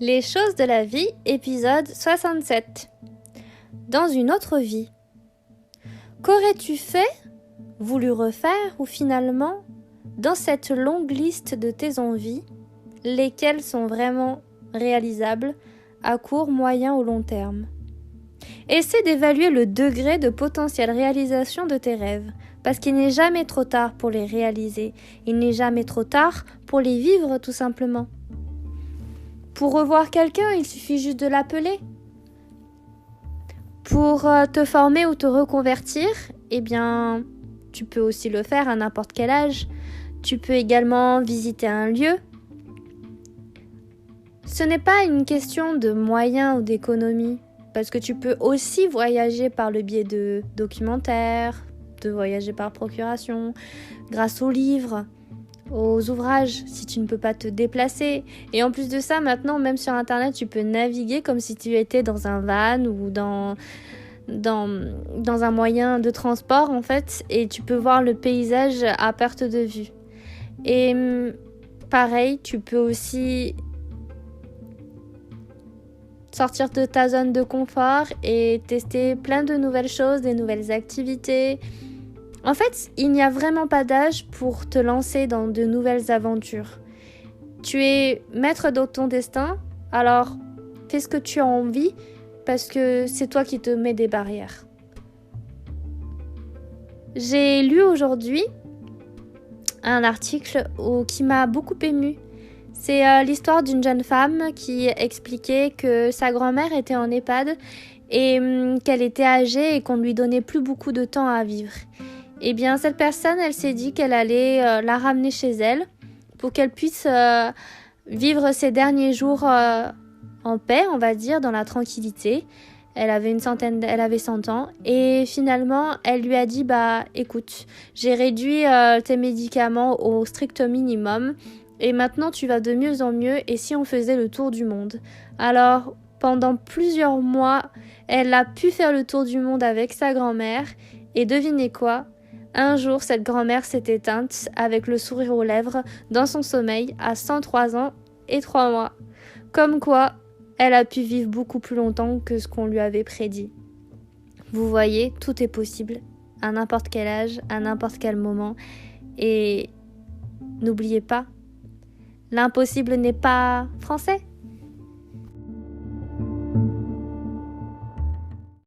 Les choses de la vie, épisode 67. Dans une autre vie. Qu'aurais-tu fait, voulu refaire ou finalement, dans cette longue liste de tes envies, lesquelles sont vraiment réalisables à court, moyen ou long terme? Essaie d'évaluer le degré de potentielle réalisation de tes rêves, parce qu'il n'est jamais trop tard pour les réaliser. Il n'est jamais trop tard pour les vivre tout simplement. Pour revoir quelqu'un, il suffit juste de l'appeler. Pour te former ou te reconvertir, eh bien, tu peux aussi le faire à n'importe quel âge. Tu peux également visiter un lieu. Ce n'est pas une question de moyens ou d'économie, parce que tu peux aussi voyager par le biais de documentaires, de voyager par procuration, grâce aux livres, aux ouvrages, si tu ne peux pas te déplacer. Et en plus de ça, maintenant, même sur Internet, tu peux naviguer comme si tu étais dans un van ou dans un moyen de transport, en fait, et tu peux voir le paysage à perte de vue. Et pareil, tu peux aussi sortir de ta zone de confort et tester plein de nouvelles choses, des nouvelles activités. En fait, il n'y a vraiment pas d'âge pour te lancer dans de nouvelles aventures. Tu es maître de ton destin, alors fais ce que tu as envie parce que c'est toi qui te mets des barrières. J'ai lu aujourd'hui un article qui m'a beaucoup émue. C'est l'histoire d'une jeune femme qui expliquait que sa grand-mère était en EHPAD et qu'elle était âgée et qu'on ne lui donnait plus beaucoup de temps à vivre. Eh bien, cette personne, elle s'est dit qu'elle allait la ramener chez elle pour qu'elle puisse vivre ses derniers jours en paix, on va dire, dans la tranquillité. Elle avait 100 ans et finalement, elle lui a dit « écoute, j'ai réduit tes médicaments au strict minimum et maintenant tu vas de mieux en mieux et si on faisait le tour du monde ?» Alors, pendant plusieurs mois, elle a pu faire le tour du monde avec sa grand-mère et devinez quoi ? Un jour, cette grand-mère s'est éteinte avec le sourire aux lèvres dans son sommeil à 103 ans et 3 mois. Comme quoi, elle a pu vivre beaucoup plus longtemps que ce qu'on lui avait prédit. Vous voyez, tout est possible, à n'importe quel âge, à n'importe quel moment. Et n'oubliez pas, l'impossible n'est pas français.